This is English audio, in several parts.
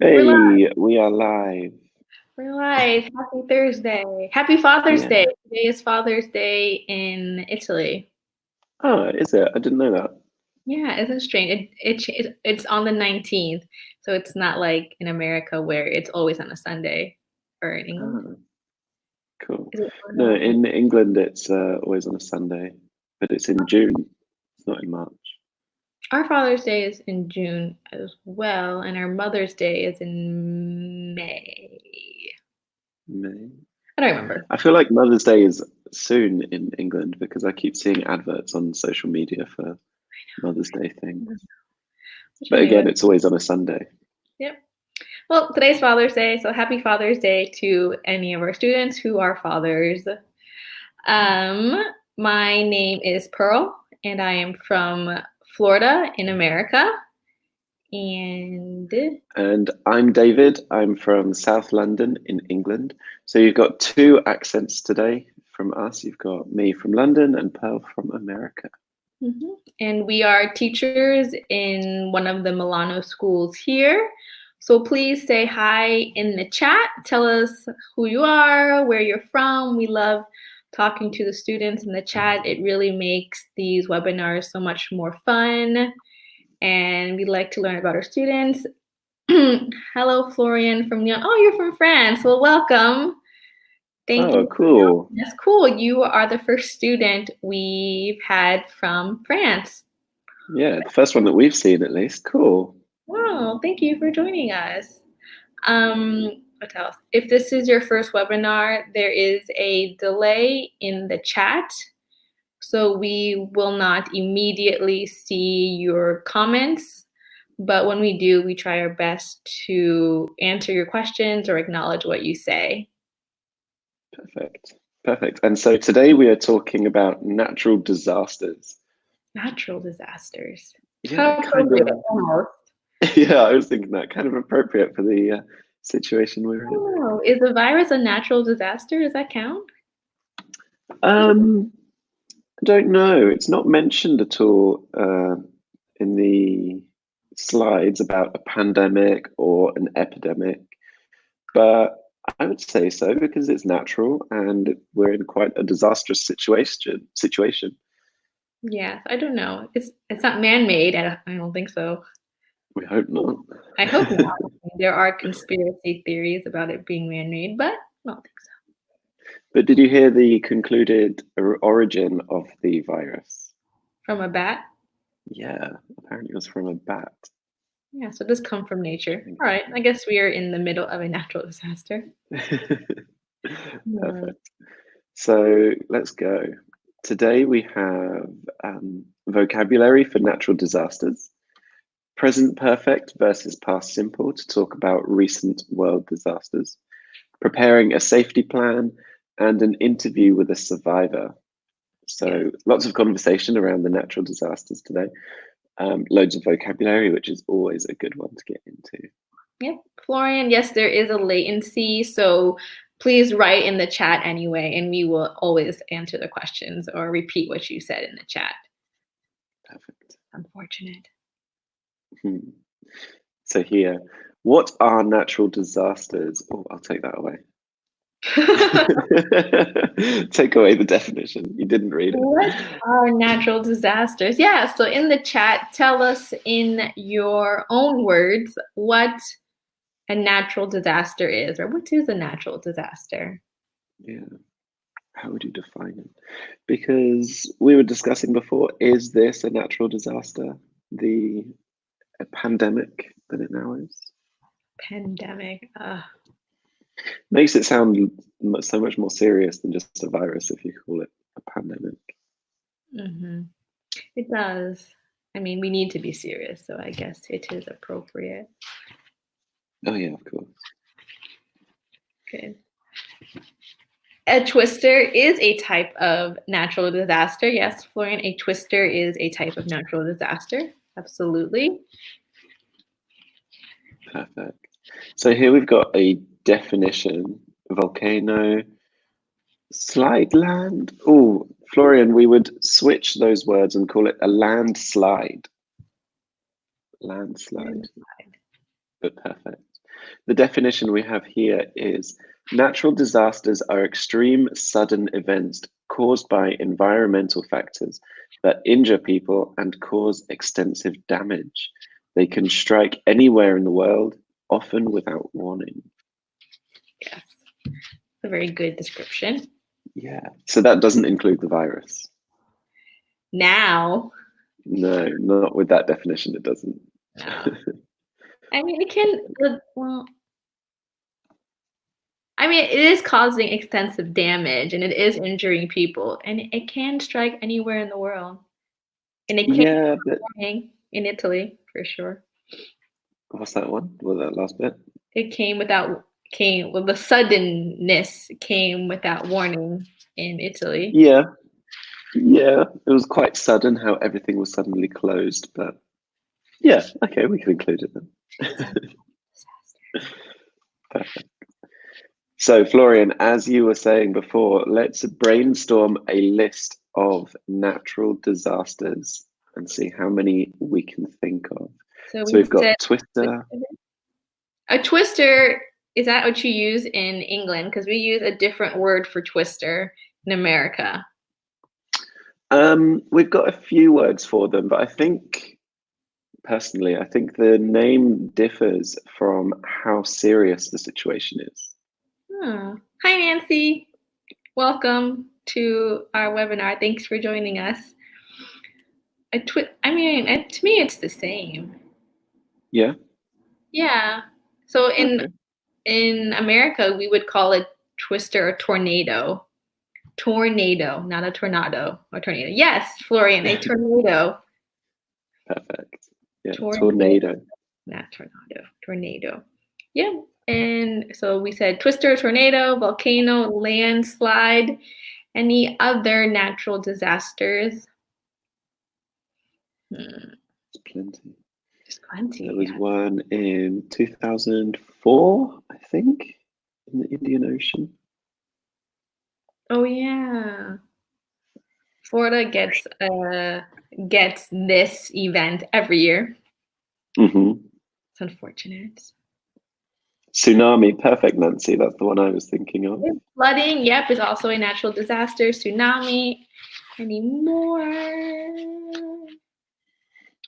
We're live. Hey, we are live. We're live. Happy Thursday. Happy Father's Yeah. Day. Today is Father's Day in Italy. Oh, is it? I didn't know that. Yeah, isn't it strange? It's on the 19th, so it's not like in America where it's always on a Sunday, or in England. Ah, cool. Is it on No, a- in England it's always on a Sunday, but it's in June. It's not in March. Our Father's Day is in June as well, and our Mother's Day is in May. May. I don't remember. I feel like Mother's Day is soon in England because I keep seeing adverts on social media for Mother's Day things. Which But anyway, again, it's always on a Sunday. yep. Well, today's Father's Day, so happy Father's Day to any of our students who are fathers. Um, my name is Pearl, and I am from Florida in America. And And I'm David. I'm from South London in England. So you've got two accents today from us. You've got me from London and Pearl from America. mhm. And we are teachers in one of the Milano schools here. So please say hi in the chat. Tell us who you are, where you're from. We love talking to the students in the chat. It really makes these webinars so much more fun. And we like to learn about our students. Hello, Florian from Lyon. Oh, you're from France. Well, welcome. Thank Oh, you. cool. That's cool. You are the first student we've had from France. Yeah, the first one that we've seen at least. Cool. Wow, thank you for joining us. What else? If this is your first webinar, there is a delay in the chat. So we will not immediately see your comments, but when we do, we try our best to answer your questions or acknowledge what you say. Perfect. Perfect. And so today we are talking about natural disasters. Natural disasters. Yeah, How kind appropriate, of. almost. Yeah, I was thinking that kind of appropriate for the situation we're in. Oh, is the virus a natural disaster? Does that count? I don't know. It's not mentioned at all in the slides about a pandemic or an epidemic, but I would say so because it's natural and we're in quite a disastrous situation. Yes, I don't know. It's not man-made. I don't think so. We hope not. I hope not. There are conspiracy theories about it being man-made, but I don't think so. But did you hear the concluded origin of the virus? From a bat? Yeah, apparently it was from a bat. Yeah, so it does come from nature. All right, I guess we are in the middle of a natural disaster. Yeah. Perfect. So let's go. Today we have vocabulary for natural disasters, present perfect versus past simple to talk about recent world disasters, preparing a safety plan, and an interview with a survivor. Yeah. So lots of conversation around the natural disasters today. Loads of vocabulary, which is always a good one to get into. Yep. Florian, yes, there is a latency, so please write in the chat anyway, and we will always answer the questions or repeat what you said in the chat. Perfect. Unfortunate. So here, what are natural disasters? Oh, I'll take that away. Take away the definition. You didn't read it. What are natural disasters? Yeah, so in the chat, tell us in your own words what a natural disaster is, or what is a natural disaster? Yeah. How would you define it? Because we were discussing before, is this a natural disaster? The a pandemic that it now is? Pandemic. Makes it sound so much more serious than just a virus if you call it a pandemic. Mm-hmm. It does. I mean, we need to be serious, so I guess it is appropriate. Oh yeah, of course. Good. A twister is a type of natural disaster. Yes, Florian, a twister is a type of natural disaster. Absolutely. Perfect. So here we've got a definition: volcano, slide, land. Oh, Florian, we would switch those words and call it a landslide. Landslide. But perfect. The definition we have here is natural disasters are extreme sudden events caused by environmental factors that injure people and cause extensive damage. They can strike anywhere in the world, often without warning. Yes, a very good description. Yeah, so that doesn't include the virus. Now, No, not with that definition, it doesn't. no. I mean, it can, well, I mean, it is causing extensive damage and it is injuring people, and it can strike anywhere in the world. And it came Yeah, but in Italy for sure. what's that one? What was that last bit? It came with the suddenness came without warning in Italy. Yeah, yeah. It was quite sudden how everything was suddenly closed, but yeah, okay, we can include it then. Perfect. So, Florian, as you were saying before, let's brainstorm a list of natural disasters and see how many we can think of. So So we we've got said Twister. a twister. Is that what you use in England? Because we use a different word for twister in America. We've got a few words for them, but I think personally, I think the name differs from how serious the situation is. Hi, Nancy. Welcome to our webinar. Thanks for joining us. I mean, to me, it's the same. Yeah. Yeah. So Okay. in America, we would call it twister a tornado. Tornado, not a tornado. A tornado. Yes, Florian, a tornado. Perfect. Yeah. Tornado. Tornado. Not tornado. Tornado. Yeah. And so we said twister, tornado, volcano, landslide, any other natural disasters. There's plenty. There's plenty. There was one in 2004, I think, in the Indian Ocean. Oh yeah. Florida gets this event every year. Mm-hmm. It's unfortunate. Tsunami, perfect, Nancy. That's the one I was thinking of. Flooding, yep, is also a natural disaster. Tsunami. Any more?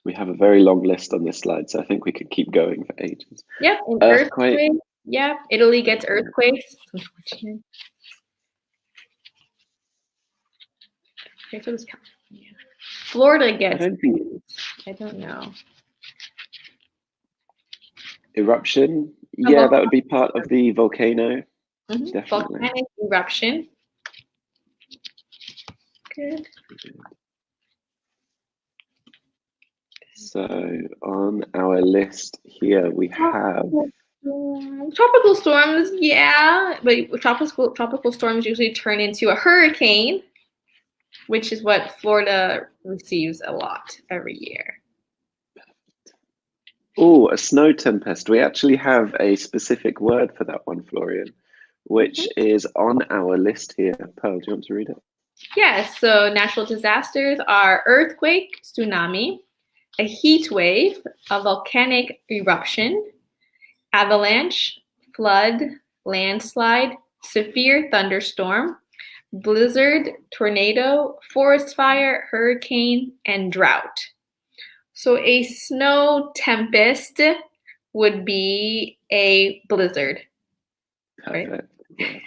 We have a very long list on this slide, so I think we could keep going for ages. Yep, an earthquake. Yep, Italy gets earthquakes. It's unfortunate. Okay, so this California. Florida gets. I don't know. Eruption. Yeah, that would be part of the volcano. Mm-hmm. Definitely. Volcanic eruption. Good. So on our list here we have tropical storms. Yeah, but tropical storms usually turn into a hurricane, which is what Florida receives a lot every year. Oh, a snow tempest. We actually have a specific word for that one, Florian, which is on our list here. Pearl, do you want to read it? Yes, so natural disasters are earthquake, tsunami, a heat wave, a volcanic eruption, avalanche, flood, landslide, severe thunderstorm, blizzard, tornado, forest fire, hurricane, and drought. So a snow tempest would be a blizzard. Perfect. Right?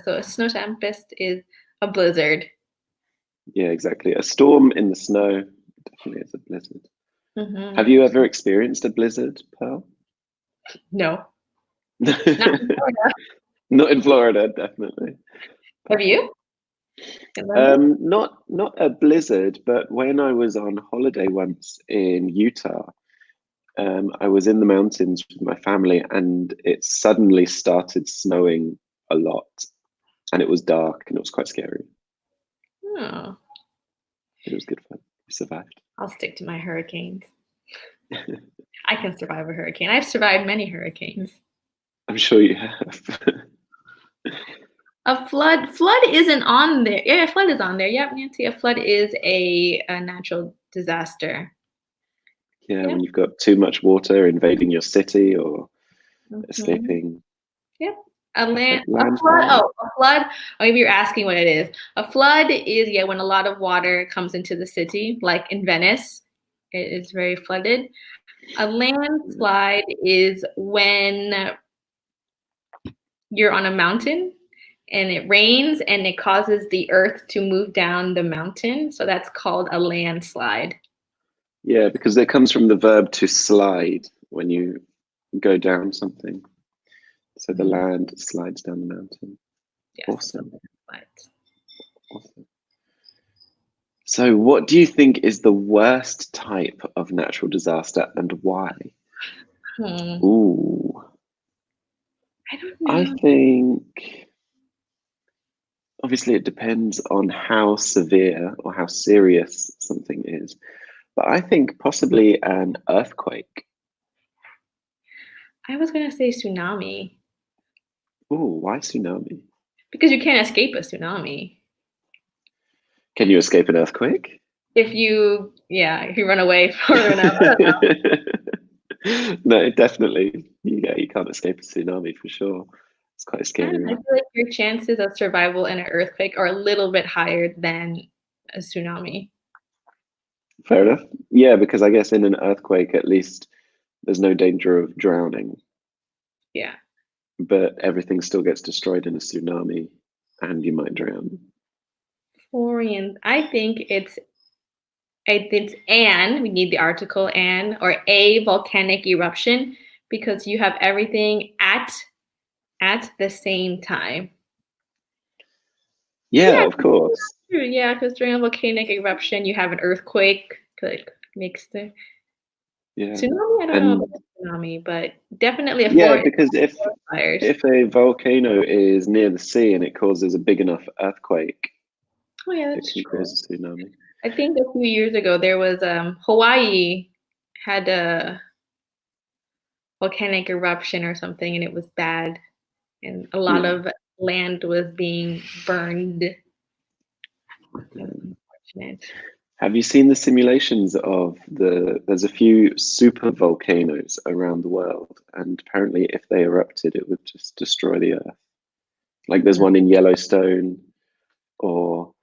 So a snow tempest is a blizzard. Yeah, exactly. A storm in the snow definitely is a blizzard. Mm-hmm. Have you ever experienced a blizzard, Pearl? No. Not in Florida. Not in Florida, definitely. Have you? Not a blizzard, but when I was on holiday once in Utah, I was in the mountains with my family and it suddenly started snowing a lot and it was dark and it was quite scary. Oh. It was good fun. We survived. I'll stick to my hurricanes. I can survive a hurricane. I've survived many hurricanes. I'm sure you have. A flood isn't on there. Yeah, a flood is on there. Yep, Nancy, a flood is a natural disaster. Yeah, Yeah. when you've got too much water invading your city or Hmm. escaping. Yep. Perfect A flood. landfall. Oh, a flood. Or maybe you're asking what it is. A flood is, yeah, when a lot of water comes into the city, like in Venice, it is very flooded. A landslide is when you're on a mountain and it rains and it causes the earth to move down the mountain. So that's called a landslide. Yeah, because it comes from the verb to slide when you go down something. So the Mhm. land slides down the mountain. Yes, it's a Awesome. landslide. Awesome. So, what do you think is the worst type of natural disaster and why? Hmm. Ooh, I don't I know. think obviously it depends on how severe or how serious something is, but I think possibly an earthquake. I was gonna say tsunami Ooh, why tsunami? because you can't escape a tsunami. Can you escape an earthquake? If you, yeah, if you run away far enough. No, definitely. Yeah, you can't escape a tsunami for sure. It's quite a I don't scary know, I one. feel like your chances of survival in an earthquake are a little bit higher than a tsunami. Fair enough. Yeah, because I guess in an earthquake, at least there's no danger of drowning, Yeah. but everything still gets destroyed in a tsunami and you might drown. Florian, I think it's an, we need the article an, or a volcanic eruption because you have everything at the same time. Yeah, Yeah, of course. true. Yeah, because during a volcanic eruption, you have an earthquake. Could makes the Yeah. tsunami. I don't know about And tsunami, but definitely a yeah, forest because fires. if a volcano is near the sea and it causes a big enough earthquake, Oh yeah, it that's can true. cause a tsunami. I think a few years ago there was Hawaii had a volcanic eruption or something, and it was bad, and a lot Yeah. of land was being burned. It was Yeah. unfortunate. Have you seen the simulations of there's a few super volcanoes around the world, and apparently if they erupted, it would just destroy the earth. Like there's Mm. one in Yellowstone, or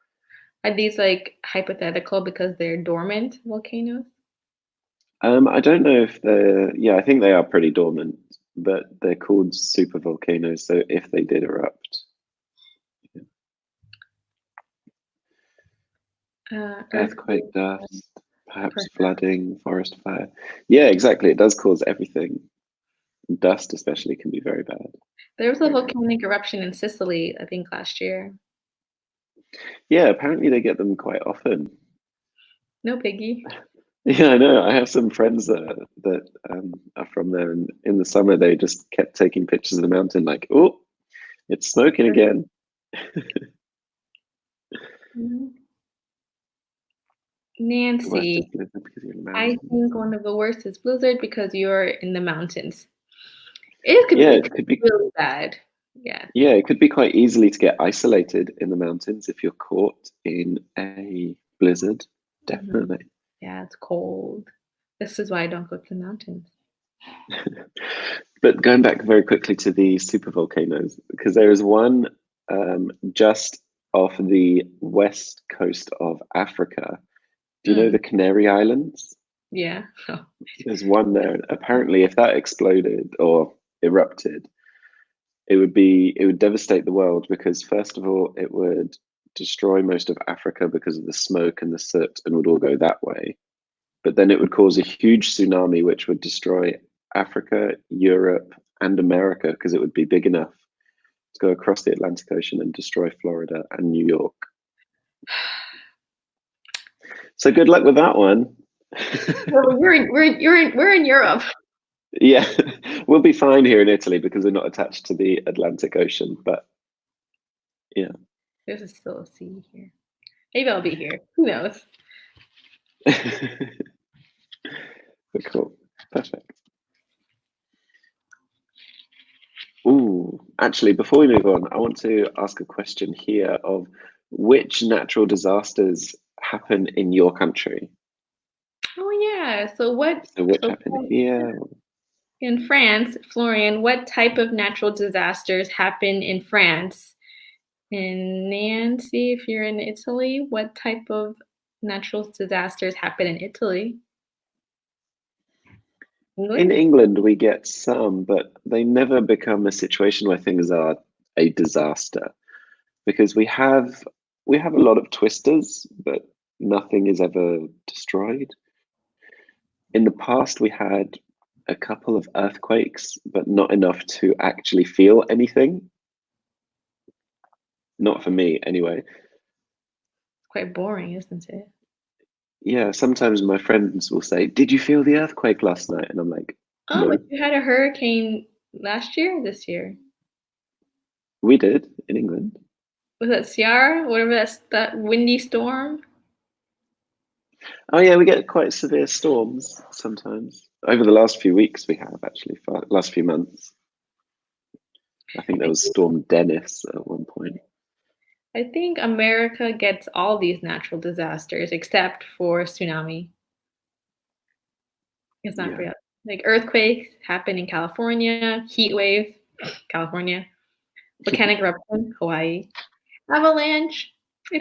Are these like hypothetical because they're dormant volcanoes? I don't know if they're, yeah, I think they are pretty dormant, but they're called super volcanoes. So if they did erupt, yeah. Earthquake, Earthquake, dust, perhaps perhaps. flooding, forest fire. Yeah, exactly. It does cause everything. Dust, especially, can be very bad. There was a Very bad. volcanic eruption in Sicily, I think last year. Yeah, apparently they get them quite often. No biggie. Yeah, I know. I have some friends that are from there, and in the summer they just kept taking pictures of the mountain, like, oh, it's smoking again. Mhm. Worst is Nancy, blizzard because you're in the I mountains. think one of the worst is blizzard because you're in the mountains. It could Yeah, be it could be. really bad. Yeah. Yeah, it could be quite easily to get isolated in the mountains if you're caught in a blizzard. Mhm. Definitely. Yeah, it's cold. This is why I don't go to the mountains. But going back very quickly to the super volcanoes, because there is one just off the west coast of Africa. Do you know Mm, the Canary Islands? yeah. Oh. There's one there. And apparently, if that exploded or erupted, it would devastate the world because first of all, it would destroy most of Africa because of the smoke and the soot and would all go that way. But then it would cause a huge tsunami which would destroy Africa, Europe, and America because it would be big enough to go across the Atlantic Ocean and destroy Florida and New York. So good luck with that one. Well, we're in Europe. Yeah, we'll be fine here in Italy because we're not attached to the Atlantic Ocean. But yeah, There's still a sea here. Maybe I'll be here. Who knows? but cool, perfect. Ooh, actually, before we move on, I want to ask a question here of which natural disasters happen in your country? Oh yeah, Yeah. So what? So which So happened here? in France, Florian, what type of natural disasters happen in France? And Nancy, if you're in Italy, what type of natural disasters happen in Italy? In England? England, we get some, but they never become a situation where things are a disaster because we have a lot of twisters, but nothing is ever destroyed. In the past, we had a couple of earthquakes, but not enough to actually feel anything. Not for me, anyway. Quite boring, isn't it? Yeah, sometimes my friends will say, "Did you feel the earthquake last night?" And I'm like, Oh, but "No, you had a hurricane last year, this year. we did in England." Was that Ciara? Whatever that windy storm? Oh yeah, we get quite severe storms sometimes. Over the last few weeks, we have actually, for the last few months. I think there I was think Storm Dennis at one point. I think America gets all these natural disasters except for tsunami. It's not Yeah, real. Like earthquakes happen in California, heat wave, California, volcanic eruption, Hawaii, avalanche.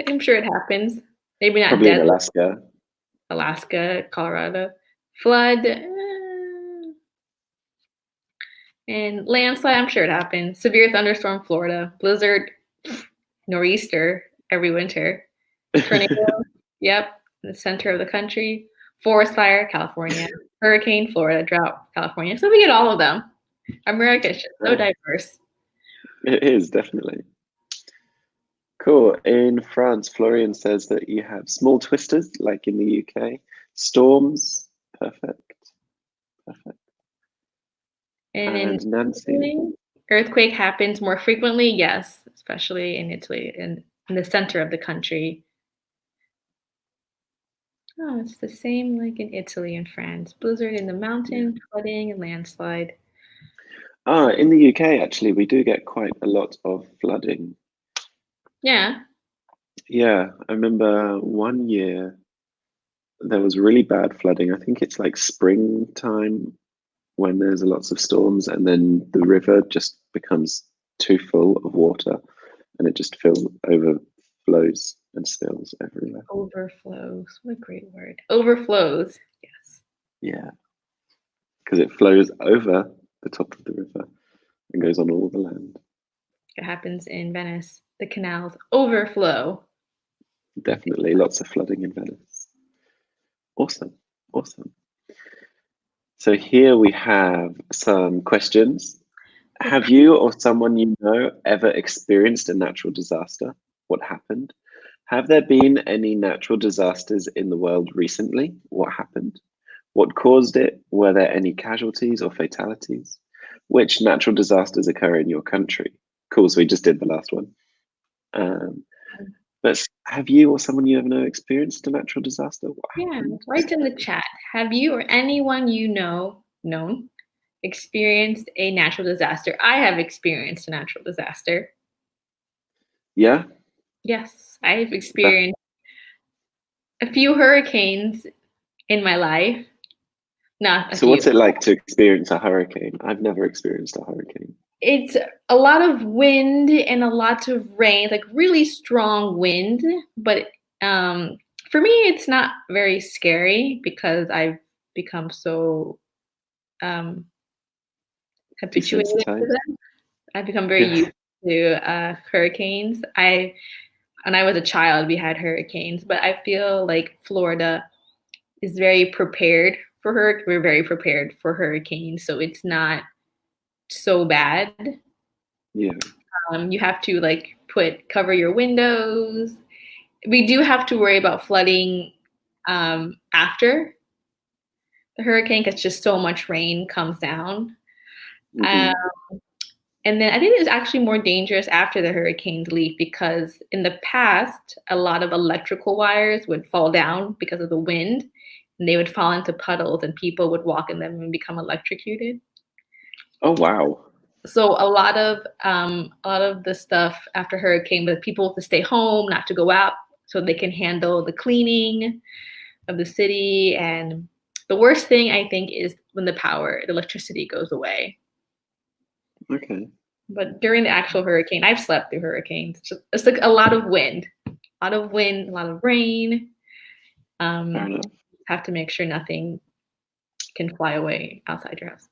I'm sure it happens. Maybe not probably in deadly. Alaska. Alaska, Colorado, flood, and landslide. I'm sure it happens. Severe thunderstorm, Florida, blizzard, nor'easter every winter, tornado. Yep, in the center of the country. Forest fire, California. Hurricane, Florida. Drought, California. So we get all of them. America is just so Oh, diverse. it is definitely. Cool. In France, Florian says that you have small twisters, like in the UK. Storms, perfect, perfect. And in And Nancy, Italy, earthquake happens more frequently. Yes, especially in Italy, in the center of the country. Oh, it's the same like in Italy and France. Blizzard in the yeah. mountain, flooding, and landslide. In the UK, actually, we do get quite a lot of flooding. Yeah. Yeah, I remember one year there was really bad flooding. I think it's like springtime when there's lots of storms, and then the river just becomes too full of water, and it just overflows and spills everywhere. Overflows. What a great word. Overflows. Yes. Yeah, because it flows over the top of the river and goes on all the land. It happens in Venice. The canals overflow. Definitely lots of flooding in Venice. Awesome, awesome. So here we have some questions. Have Okay. you or someone you know ever experienced a natural disaster? What happened? Have there been any natural disasters in the world recently? What happened? What caused it? Were there any casualties or fatalities? Which natural disasters occur in your country? Cool, so we just did the last one. Um, but have you or someone you ever know experienced a natural disaster? What Yeah. happened? Write in the chat. Have you or anyone you know known experienced a natural disaster? I have experienced a natural disaster. Yeah, Yes, I've that, experienced a few hurricanes in my life. Not a so what's few. it like to experience a hurricane? I've never experienced a hurricane. It's a lot of wind and a lot of rain, like really strong wind. But for me, it's not very scary because I've become so um, habituated to Desensitized? them. I've become very Yeah, used to hurricanes. When I was a child, we had hurricanes, but I feel like Florida is very prepared for We're very prepared for hurricanes, so it's not so bad. yeah. You have to like cover your windows. We do have to worry about flooding after the hurricane because just so much rain comes down. Uh, Hmm. and then I think it's actually more dangerous after the hurricanes leave because in the past, a lot of electrical wires would fall down because of the wind and they would fall into puddles and people would walk in them and become electrocuted. Oh, wow. So a lot of the stuff after hurricane, but people to stay home, not to go out, so they can handle the cleaning of the city and The worst thing I think is when the electricity goes away. Okay. But during the actual hurricane, I've slept through hurricanes. It's like a lot of wind, a lot of rain. Fair enough. Have to make sure nothing can fly away outside your house.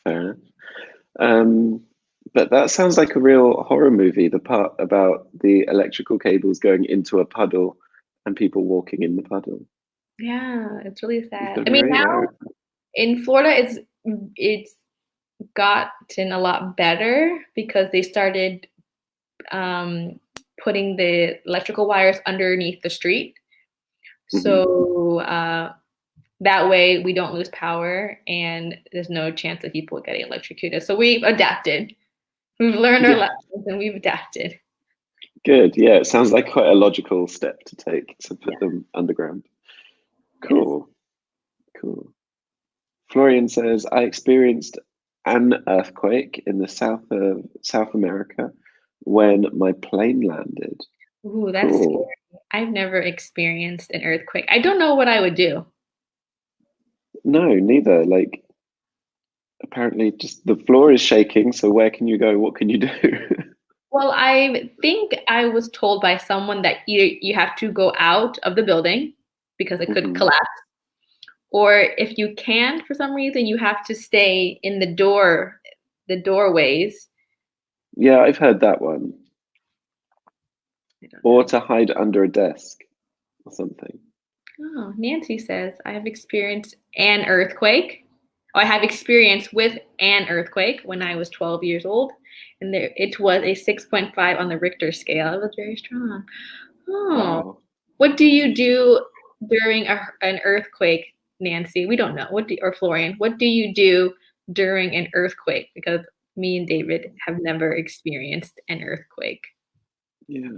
Fair enough. But that sounds like a real horror movie, the part about the electrical cables going into a puddle and people walking in the puddle. Yeah, it's really sad. Don't I be mean, very now worried. in Florida, it's gotten a lot better because they started um, putting the electrical wires underneath the street. Mhm. So that way we don't lose power and there's no chance of people getting electrocuted. So we've adapted. We've learned our Yeah, lessons and we've adapted. good. Yeah, it sounds like quite a logical step to take to Yeah, put them underground. it is. Cool, cool. Florian says, I experienced an earthquake in the south of South America when my plane landed. Ooh, that's scary. Cool. I've never experienced an earthquake. I don't know what I would do. No, neither. Like, apparently, just the floor is shaking. So, where can you go? What can you do? Well, I think I was told by someone that either you have to go out of the building because it could Mhm. collapse, or if you can for some reason, you have to stay in the doorways. Yeah, I've heard that one. I don't Or know. to hide under a desk or something. Oh, Nancy says, I have experienced an earthquake. Oh, I have experience with an earthquake when I was 12 years old, and it was a 6.5 on the Richter scale. It was very strong. Oh, Wow. what do you do during an earthquake, Nancy? We don't know. Or Florian, what do you do during an earthquake? Because me and David have never experienced an earthquake. Yeah.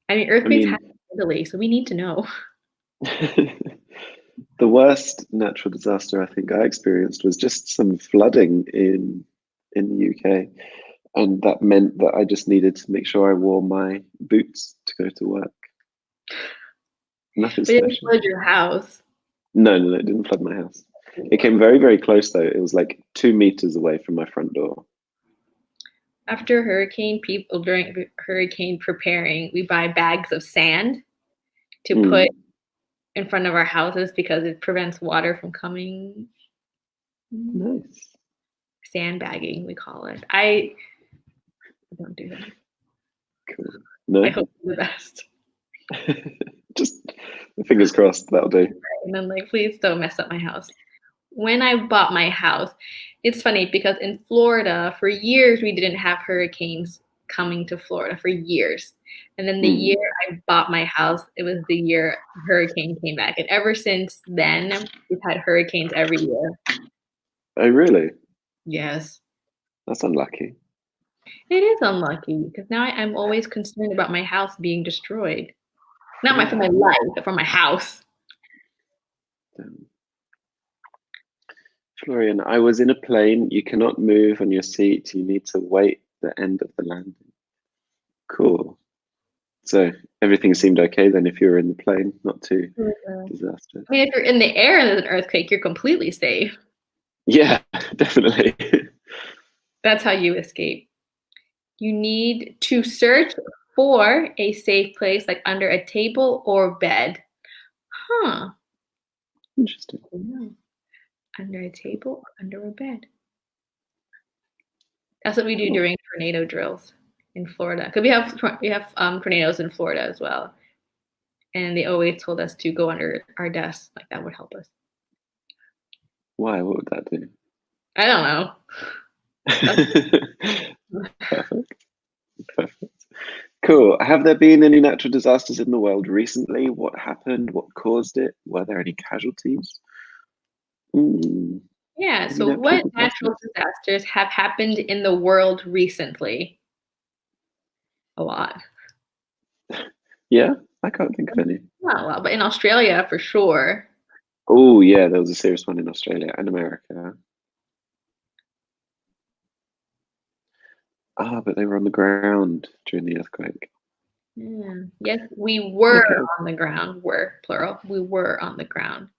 I mean, I earthquakes happen mean, in Italy, so we need to know. the worst natural disaster I think I experienced was just some flooding in the UK. And that meant that I just needed to make sure I wore my boots to go to work. Nothing But it didn't special. flood your house. No, no, no, it didn't flood my house. It came very, very close though. It was like 2 meters away from my front door. After hurricane, people during hurricane preparing, we buy bags of sand to put Mm, in front of our houses because it prevents water from coming. nice. Sandbagging, we call it. I don't do that. Cool. I No? hope for the best. Just fingers crossed, that'll do. And then like, please don't mess up my house. When I bought my house, it's funny because in Florida, for years we didn't have hurricanes coming to Florida for years. And then the year Mm. I bought my house, it was the year a hurricane came back. And ever since then, we've had hurricanes every year. Oh, really? Yes. That's unlucky. It is unlucky because now I'm always concerned about my house being destroyed. Not for my Yeah. life, but for my house. Um, Florian, I was in a plane. You cannot move on your seat. You need to wait the end of the landing. Cool. So everything seemed okay then if you were in the plane, not too disastrous. I mean, if you're in the air and there's an earthquake, you're completely safe. Yeah, definitely. That's how you escape. You need to search for a safe place, like under a table or bed. Huh. Interesting. I don't know. Under a table or under a bed. That's what we do Cool. during tornado drills in Florida. Because we have tornadoes in Florida as well, and they always told us to go under our desks. Like that would help us. Why? What would that do? I don't know. Perfect. Perfect. Cool. Have there been any natural disasters in the world recently? What happened? What caused it? Were there any casualties? Mm, Yeah. any So, natural what natural disasters? disasters have happened in the world recently? A lot. Yeah, I can't think of any. Not a lot, but in Australia for sure. Oh, yeah, there was a serious one in Australia and America. Ah, but they were on the ground during the earthquake. Yeah. Yes, we were Okay. on the ground. Were plural. We were on the ground.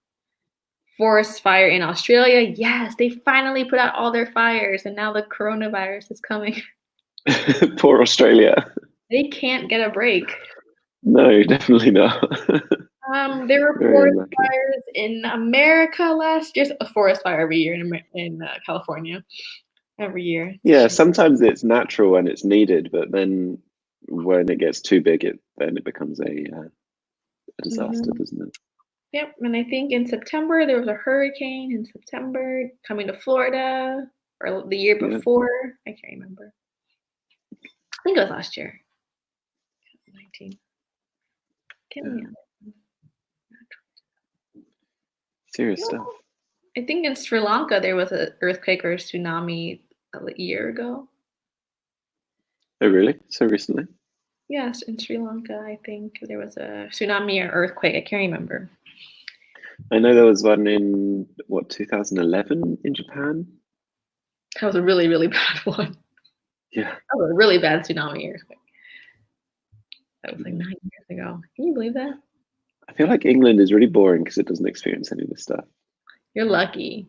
Forest fire in Australia. Yes, they finally put out all their fires, and now the coronavirus is coming. Poor Australia. They can't get a break. No, definitely not. There were Very forest unlucky. fires in America last year. A forest fire every year in California. Every year. It's a Yeah, shame. sometimes it's natural and it's needed, but then when it gets too big, then it becomes a disaster, Mhm. doesn't it? Yep, and I think in September there was a hurricane in September coming to Florida, or the year Yeah. before. I can't remember. I think it was last year, 19. Can't Yeah. remember. Serious No, stuff. I think in Sri Lanka there was an earthquake or a tsunami a year ago. Oh, really? So recently? Yes, in Sri Lanka, I think there was a tsunami or earthquake. I can't remember. I know there was one in, what, 2011 in Japan? That was a really, really bad one. Yeah. That was a really bad tsunami earthquake. That was like Mm. 9 years ago. Can you believe that? I feel like England is really boring because it doesn't experience any of this stuff. You're lucky.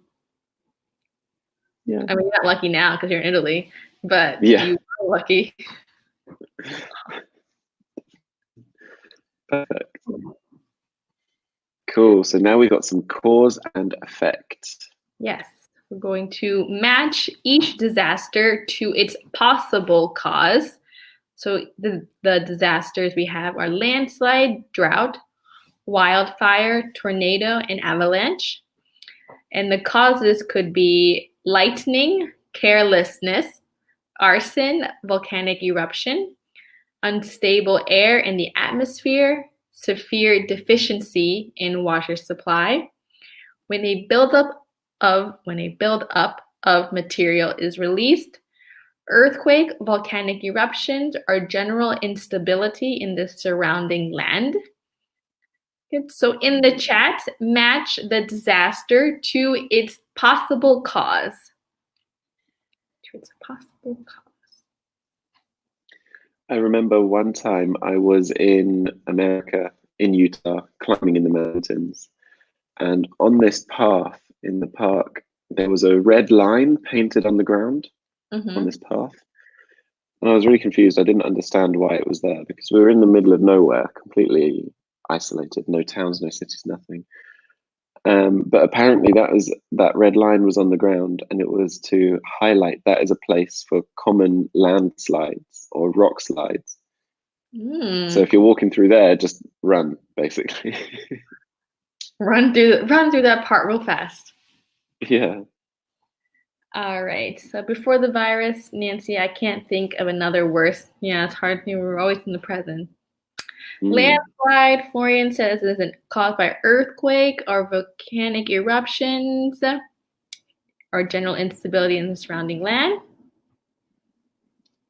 Yeah. I mean, you're not lucky now because you're in Italy, but Yeah. you are lucky. Perfect. Cool. So now we've got some cause and effect. Yes, we're going to match each disaster to its possible cause. So the disasters we have are landslide, drought, wildfire, tornado, and avalanche. And the causes could be lightning, carelessness, arson, volcanic eruption, unstable air in the atmosphere, severe deficiency in water supply, when a buildup of material is released, earthquake, volcanic eruptions, or general instability in the surrounding land. Good. So in the chat, match the disaster to its possible cause. To its possible cause. I remember one time I was in America, in Utah, climbing in the mountains. And on this path in the park, there was a red line painted on the ground on Mm-hmm. this path. And I was really confused. I didn't understand why it was there because we were in the middle of nowhere, completely isolated, no towns, no cities, nothing. But apparently that red line was on the ground and it was to highlight that as a place for common landslides or rock slides. So Mm. if you're walking through there, just run, basically. Run through that part real fast. Yeah. All right. So before the virus, Nancy, I can't think of another worse. Yeah, it's hard. We're always in the present. Mm. Landslide, Florian says, is it caused by earthquake or volcanic eruptions or general instability in the surrounding land.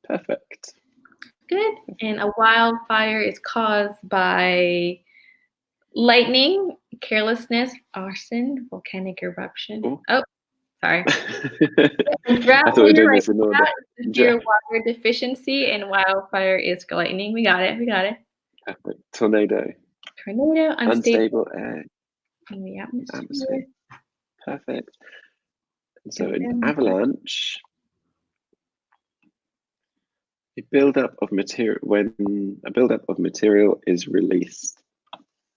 Perfect. Good. And a wildfire is caused by lightning, carelessness, arson, volcanic eruption. Cool. Oh, sorry. I Drought thought we'd here done right this in order. now is severe water deficiency, and wildfire is lightning. We got it. We got it. Perfect. Tornado. Tornado, unstable Unstable air in the atmosphere. atmosphere. Perfect. And so And an then avalanche, a buildup of material when a buildup of material is released.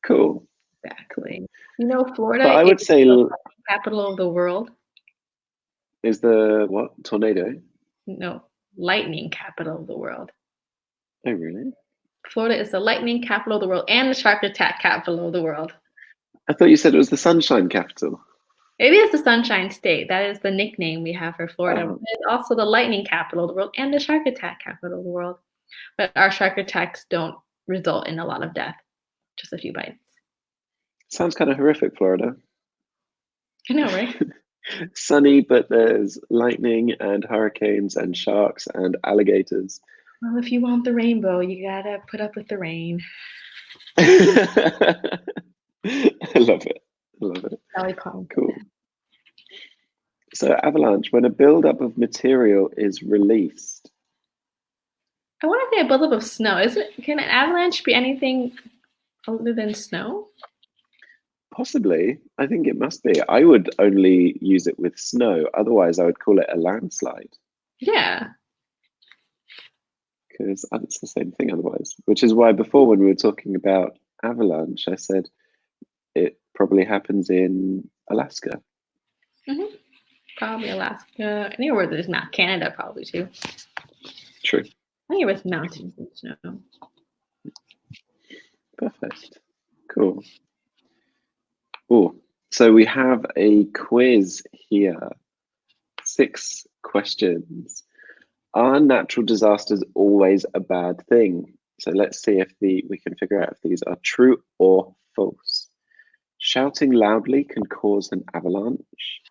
Cool. exactly. You know, But Florida I is would say the capital of the world. is the what? Tornado? No, lightning capital of the world. Oh really? Florida is the lightning capital of the world and the shark attack capital of the world. I thought you said it was the sunshine capital. It is the Sunshine State. That is the nickname we have for Florida. Oh, It's also the lightning capital of the world and the shark attack capital of the world. But our shark attacks don't result in a lot of death, just a few bites. sounds kind of horrific, Florida. I know, right? Sunny, but there's lightning and hurricanes and sharks and alligators. Well, if you want the rainbow, you gotta put up with the rain. I love it. I love it. Sally Pond. Cool. So avalanche, when a buildup of material is released. I want to say a buildup of snow. Is it? Can an avalanche be anything other than snow? Possibly. I think it must be. I would only use it with snow. Otherwise, I would call it a landslide Yeah. because it's the same thing otherwise. Which is why before, when we were talking about avalanche, I said it probably happens in Alaska. Hmm. Probably Alaska. Anywhere there's Mount Canada, probably too. True. Anywhere with mountains and snow. Perfect. Cool. Oh, so we have a quiz here. 6 questions. Are natural disasters always a bad thing? So let's see if we can figure out if these are true or false. Shouting loudly can cause an avalanche.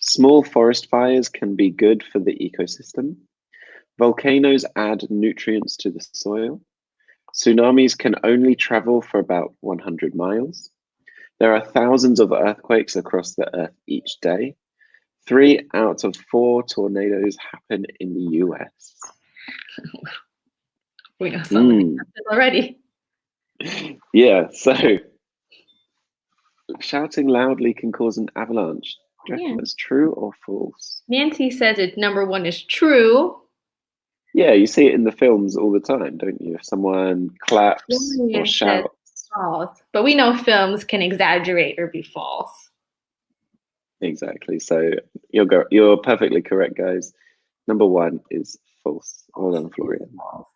Small forest fires can be good for the ecosystem. Volcanoes add nutrients to the soil. Tsunamis can only travel for about 100 miles. There are thousands of earthquakes across the earth each day. 3 out of 4 tornadoes happen in the US. We know something already. Yeah, so shouting loudly can cause an avalanche. Do you reckon that's true or false? Nancy says it number 1 is true. Yeah, you see it in the films all the time, don't you? If someone claps or shouts. False. But we know films can exaggerate or be false. Exactly. So you're perfectly correct, guys. Number 1 is false. Well done, Florian. False.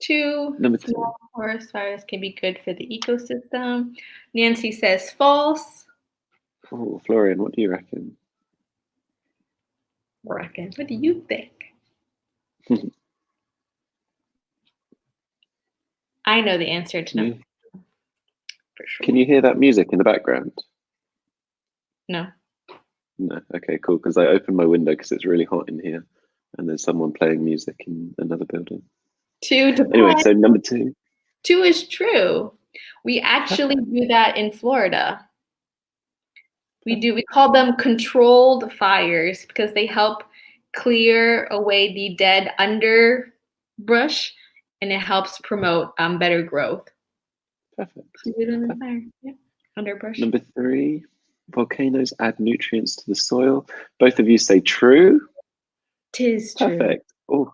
2, Number 2. small forest fires can be good for the ecosystem. Nancy says false. Oh, Florian, what do you reckon? What do you think? I know the answer to number 2 for sure. Can you hear that music in the background? No. No. Okay, cool. Because I opened my window because it's really hot in here, and there's someone playing music in another building. 2 to Anyway, so number 2. 2 is true. We actually do that in Florida. We call them controlled fires because they help clear away the dead underbrush, and it helps promote better growth. Perfect. Yeah. Underbrush. Number 3, volcanoes add nutrients to the soil. Both of you say true. Tis true. Perfect. Oh.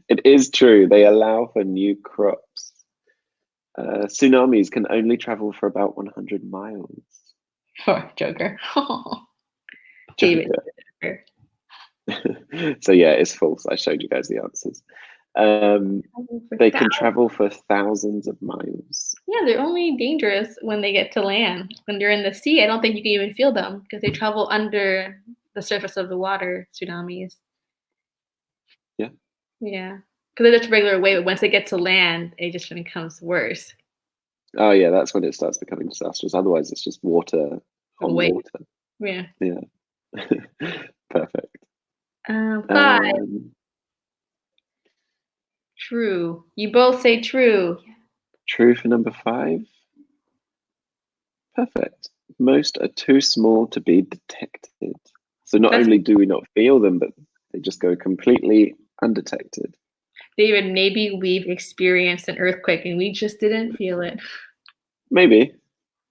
It is true. They allow for new crops. Tsunamis can only travel for about 100 miles. Oh, Joker. David. So yeah, it's false. I showed you guys the answers. They can travel for thousands of miles. Yeah, they're only dangerous when they get to land. When they're in the sea, I don't think you can even feel them because they travel under the surface of the water, tsunamis. Yeah. Yeah. Because they're just a regular wave, but once they get to land, it just becomes worse. Oh yeah, that's when it starts becoming disastrous. Otherwise, it's just water on water. Yeah. Yeah. Perfect. 5. True. You both say true. True for number 5. Perfect. Most are too small to be detected. So not only do we not feel them, but they just go completely undetected. David, maybe we've experienced an earthquake and we just didn't feel it. Maybe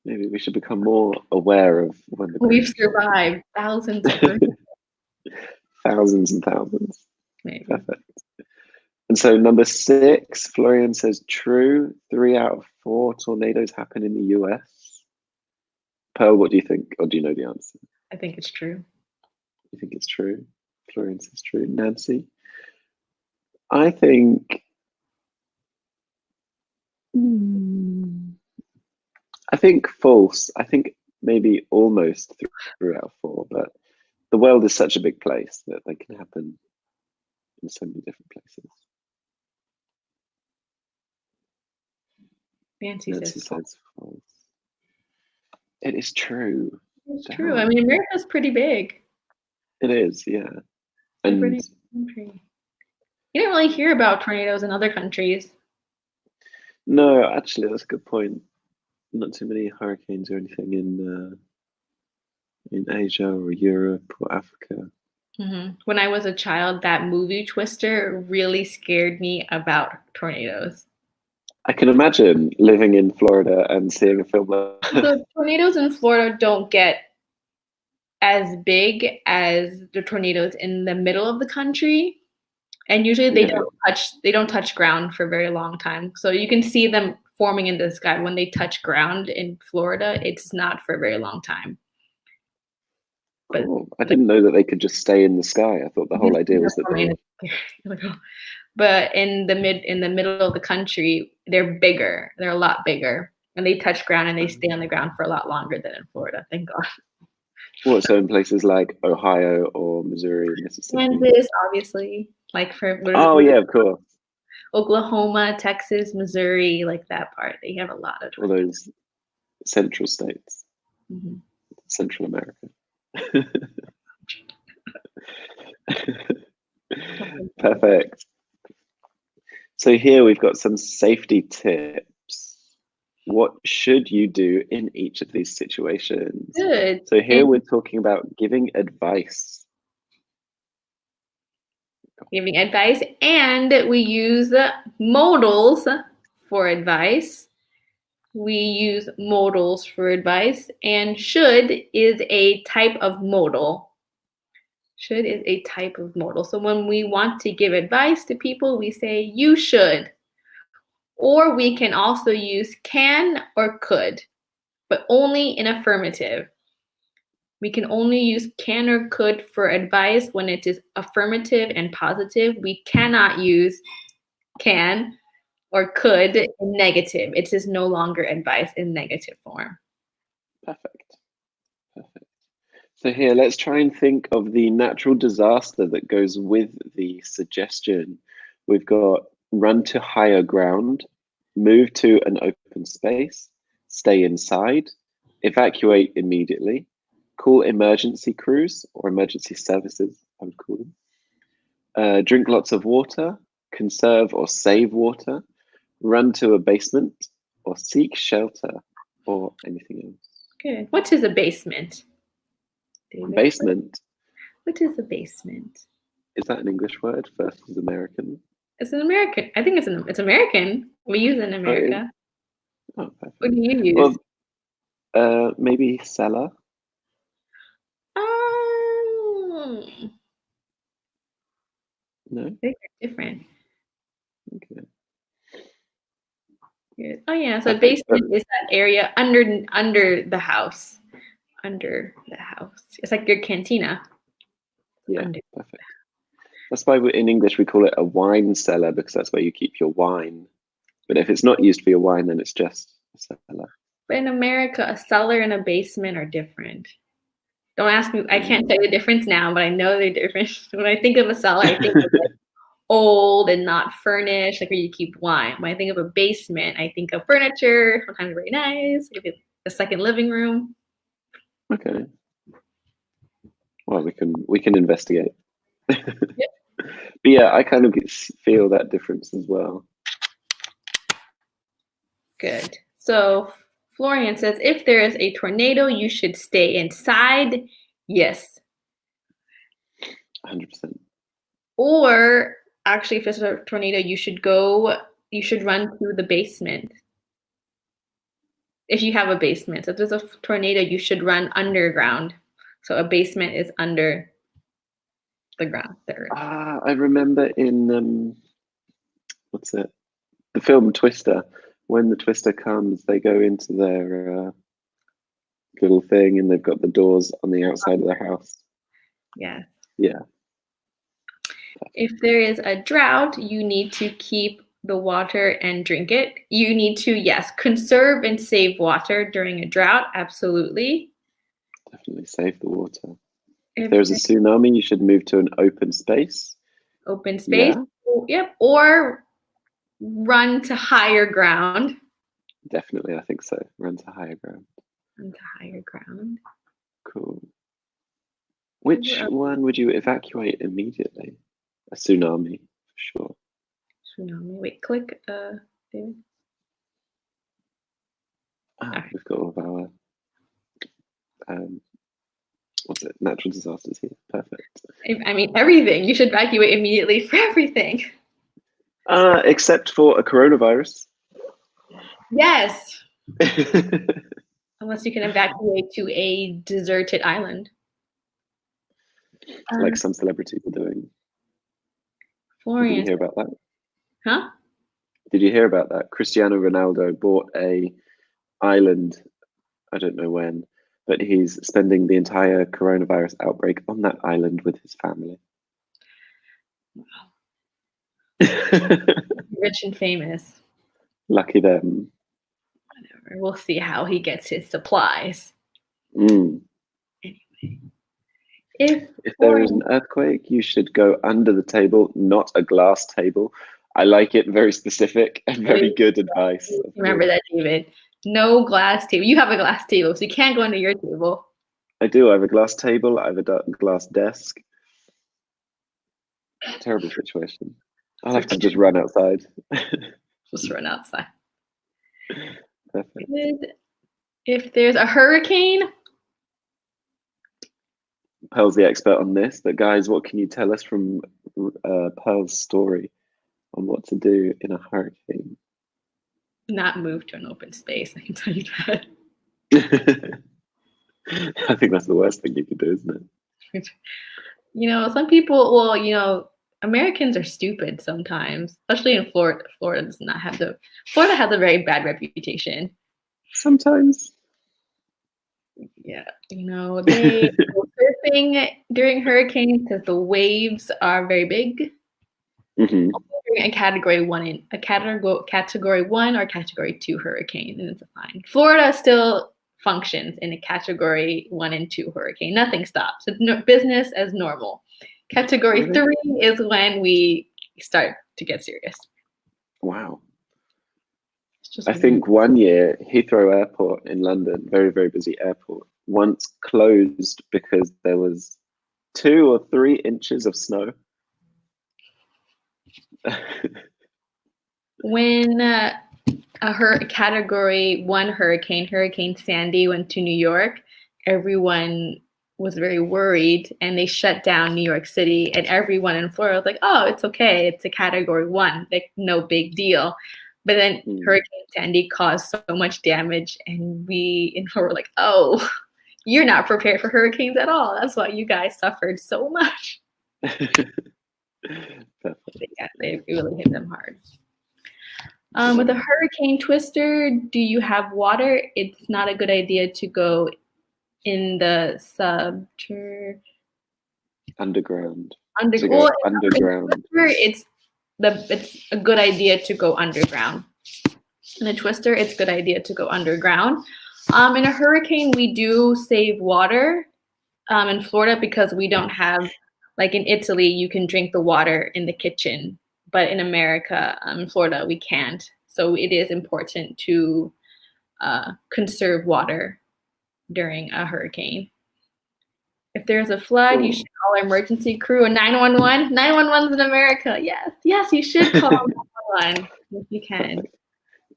we should become more aware of when we've survived thousands of earthquakes. Thousands and thousands. Maybe. Perfect. And so number 6, Florian says true. 3 out of 4 tornadoes happen in the US. Pearl, what do you think? Or do you know the answer? I think it's true. You think it's true? Florian says true. Nancy? I think false. I think maybe almost 3 out of 4, but the world is such a big place that they can happen in so many different places. Nancy says false. It is true. It's true. I mean, America's pretty big. It is, yeah. And pretty country. You don't really hear about tornadoes in other countries. No, actually, that's a good point. Not too many hurricanes or anything in Asia or Europe or Africa. Mm-hmm. When I was a child, that movie Twister really scared me about tornadoes. I can imagine living in Florida and seeing a film like The tornadoes in Florida don't get as big as the tornadoes in the middle of the country. And usually yeah. they don't touch ground for a very long time. So you can see them forming in the sky. When they touch ground in Florida, it's not for a very long time. But Cool. I didn't know that they could just stay in the sky. I thought the whole idea was that they. but in the middle of the country, they're bigger. They're a lot bigger. And they touch ground and they stay on the ground for a lot longer than in Florida. Thank God. Well, so in places like Ohio or Missouri, Mississippi. Kansas, obviously, like for Oh yeah, of course. Oklahoma, Texas, Missouri, like that part. They have a lot of All tornadoes. those central states, Mhm. Central America. Perfect. So here we've got some safety tips. What should you do in each of these situations? Good. So here And we're talking about giving advice. giving advice, and we use modals for advice. We use modals for advice, and should is a type of modal. Should is a type of modal. So when we want to give advice to people, we say you should. Or we can also use can or could, but only in affirmative. We can only use can or could for advice when it is affirmative and positive. We cannot use can or could in negative. It is no longer advice in negative form. Perfect. Perfect. So here, let's try and think of the natural disaster that goes with the suggestion. We've got run to higher ground, move to an open space, stay inside, evacuate immediately, call emergency crews or emergency services, I would call them. Drink lots of water, conserve or save water, run to a basement, or seek shelter, or anything else. Good. What is a basement? David? Basement, What is a basement? is that an English word versus American? It's an American. I think it's American. We use it in America. Oh, perfect. What do you use? Well, maybe cellar. No. They're different. Okay. Good. Oh yeah. So Perfect. basement is that area under the house. Under the house. It's like your cantina. Yeah, Under. perfect. That's why in English we call it a wine cellar, because that's where you keep your wine. But if it's not used for your wine, then it's just a cellar. But in America, a cellar and a basement are different. Don't ask me. I can't tell you the difference now, but I know they're different. When I think of a cellar, I think of like old and not furnished, like where you keep wine. When I think of a basement, I think of furniture, sometimes very nice, maybe a second living room. Okay. Well, we can investigate. Yep. But yeah, I kind of feel that difference as well. Good. So Florian says, if there is a tornado, you should stay inside. Yes. 100%. Or actually, if there's a tornado, you should run to the basement. If you have a basement. So if there's a tornado, you should run underground. So a basement is under the ground. I remember in what's it? The film Twister. When the Twister comes, they go into their little thing, and they've got the doors on the outside of their house. Yeah. Yeah. If there is a drought, you need to keep the water and drink it. You need to, yes, conserve and save water during a drought. Absolutely. Definitely save the water. If there's a tsunami, you should move to an open space. Open space. Yeah. Yep. Or run to higher ground. Definitely, I think so. Run to higher ground. Run to higher ground. Cool. Which one would you evacuate immediately? A tsunami, for sure. Tsunami. Wait, click David. We've got all of our what's it? Natural disasters here. Perfect. I mean everything. You should evacuate immediately for everything. Except for a coronavirus. Yes, unless you can evacuate to a deserted island. Like some celebrities are doing. Did you Florence, hear about that? huh? Did you hear about that? Cristiano Ronaldo bought a island, I don't know when, but he's spending the entire coronavirus outbreak on that island with his family. Rich and famous. Lucky them. Whatever. We'll see how he gets his supplies. Mm. Anyway, if If there is Florence, an earthquake, you should go under the table, not a glass table. I like it, very specific and very good advice. remember that, David. No glass table. You have a glass table, so you can't go under your table. I do. I have a glass table. I have a glass desk. Terrible situation. I'll have to just run outside. Just run outside. Perfect. If there's a hurricane, Pearl's the expert on this, but guys, what can you tell us from Pearl's story on what to do in a hurricane? not move to an open space. I can tell you that. I think that's the worst thing you could do, isn't it? Some people, well, Americans are stupid sometimes, especially in Florida. Florida has a very bad reputation. Sometimes. Yeah, they go surfing during hurricanes because the waves are very big. Mm-hmm. A category 1 or category 2 hurricane, and it's fine. Florida still functions in a category 1 and 2 hurricane. Nothing stops. It's business as normal. Category 3 is when we start to get serious. Wow. I think one year Heathrow Airport in London, very, very busy airport, once closed because there was 2 or 3 inches of snow. When a category 1 hurricane, Hurricane Sandy, went to New York, everyone was very worried and they shut down New York City, and everyone in Florida was like, oh, it's okay. It's a category 1, like no big deal. But then Hurricane Sandy caused so much damage, and we in Florida were like, oh, you're not prepared for hurricanes at all. That's why you guys suffered so much. Yeah, it really hit them hard. With a hurricane twister, do you have water? It's not a good idea to go in the underground. Underground. It's a good idea to go underground. In a twister, it's a good idea to go underground. In a hurricane, we do save water in Florida because we don't have, like in Italy, you can drink the water in the kitchen, but in America, in Florida, we can't. So it is important to conserve water during a hurricane. If there's a flood, you should call an emergency crew, a 911. 911's in America. Yes, you should call 911 if you can.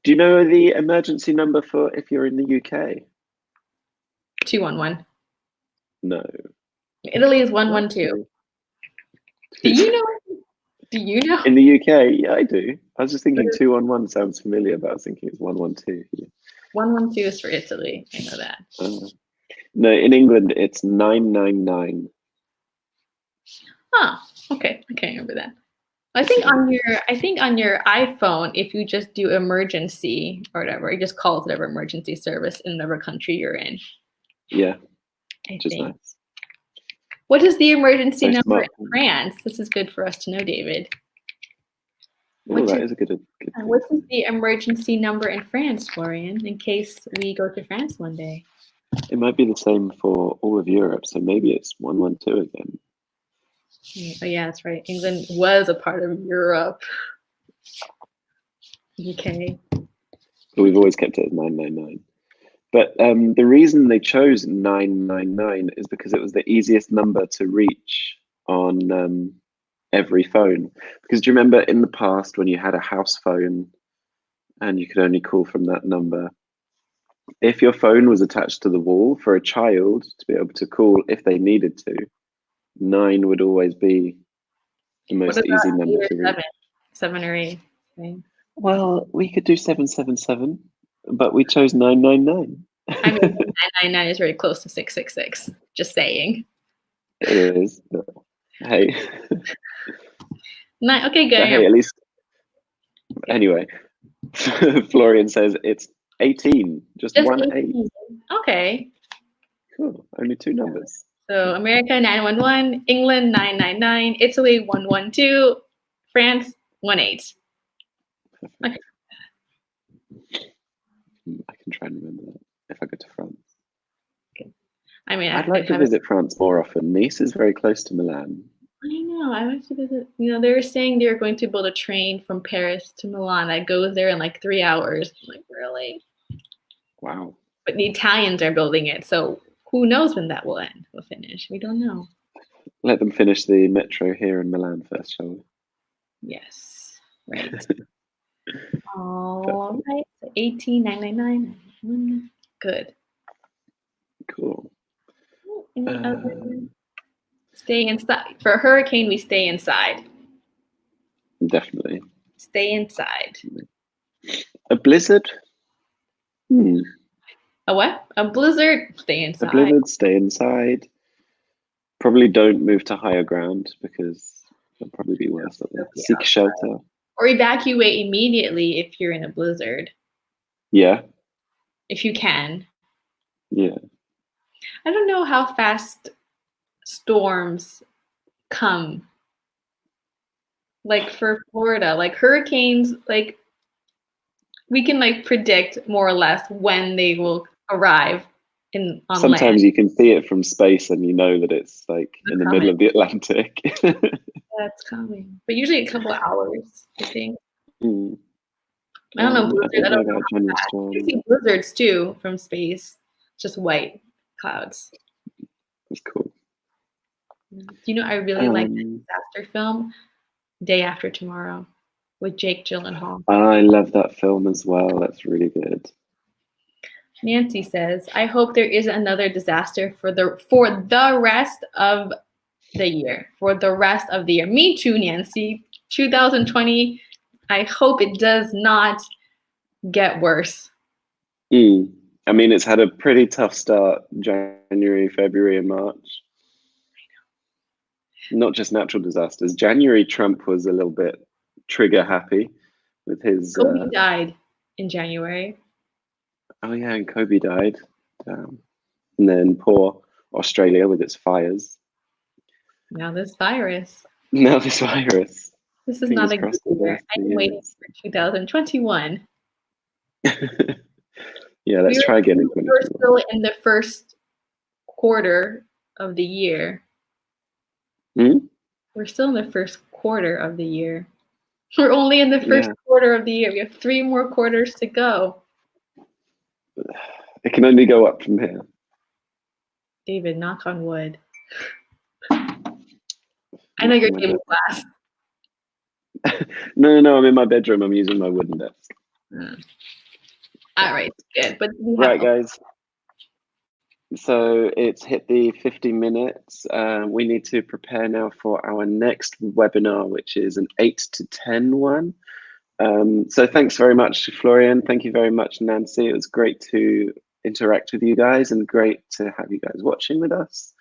Do you know the emergency number for if you're in the UK? 211. No. Italy is 112. Do you know? Do you know? In the UK, yeah, I do. I was just thinking 211 sounds familiar, but I was thinking it's 112. Yeah. 112 is for Italy. I know that. No, in England it's 999. Oh, okay. I can't remember that. I think on your iPhone, if you just do emergency or whatever, it just calls whatever emergency service in whatever country you're in. Yeah. Just nice. What is the emergency number in France? This is good for us to know, David. That is a good thing. What is the emergency number in France, Florian, in case we go to France one day? It might be the same for all of Europe, so maybe it's 112 again. Oh, yeah, that's right. England was a part of Europe. UK. But we've always kept it as 999. But the reason they chose 999 is because it was the easiest number to reach on every phone. Because do you remember in the past when you had a house phone and you could only call from that number? If your phone was attached to the wall, for a child to be able to call if they needed to, 9 would always be the most easy number to reach. 7 or 8. Well, we could do 777. but we chose 999. I mean, 999 is very close to 666. Just saying. It is. But hey, Okay, good. but hey, at least anyway. Florian says it's 18, just 1 8. 18. Okay. Cool. Only 2 numbers. So America 911, England 999, Italy 112, France 18. Okay. I can try and remember that if I go to France. Okay. I mean, I'd like to visit France more often. Nice is very close to Milan. I know. I want to visit. They were saying they were going to build a train from Paris to Milan that goes there in like 3 hours. I'm like, really? Wow. But the Italians are building it, so who knows when that will finish? We don't know. Let them finish the metro here in Milan first, shall we? Yes. Right. All right. So 18,999. Good. Cool. Any other? Stay inside. For a hurricane, we stay inside. Definitely. Stay inside. A blizzard? A what? A blizzard? Stay inside. A blizzard, stay inside. Probably don't move to higher ground because it'll probably be worse. Seek shelter. Or evacuate immediately if you're in a blizzard. Yeah. If you can. Yeah. I don't know how fast storms come. Like for Florida, like hurricanes, like we can like predict more or less when they will arrive on Sometimes land. you can see it from space and you know that it's like in the middle of the Atlantic. That's coming. But usually a couple of hours, I think. Mm. I don't know blizzard. I don't know about Jenny's storm. You see blizzards too from space. Just white clouds. That's cool. I really like the disaster film, Day After Tomorrow, with Jake Gyllenhaal. I love that film as well. That's really good. Nancy says, I hope there isn't another disaster for the rest of the year. For the rest of the year. Me too, Nancy. 2020, I hope it does not get worse. I mean, it's had a pretty tough start, January, February, and March. Not just natural disasters. January, Trump was a little bit trigger happy with his... Kobe died in January. Oh yeah, and Kobe died. And then poor Australia with its fires. Now this virus. This is Fingers not a good year. I'm waiting for 2021. Yeah, let's try again in 2021. We're still in the first quarter of the year. We're still in the first quarter of the year. We're only in the first quarter of the year. We have 3 more quarters to go. It can only go up from here. David, knock on wood. I know your table glass. No, I'm in my bedroom. I'm using my wooden desk. All right, good. But right, guys. So it's hit the 50 minutes. We need to prepare now for our next webinar, which is an 8 to 10 one. So thanks very much, Florian. Thank you very much, Nancy. It was great to interact with you guys and great to have you guys watching with us.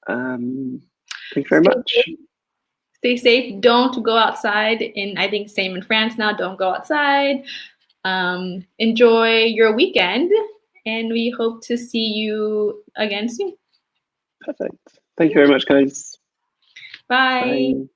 Thank you very much. Stay safe. Don't go outside. I think same in France now. Don't go outside. Enjoy your weekend, and we hope to see you again soon. Perfect. Thank you very much, guys. Bye. Bye.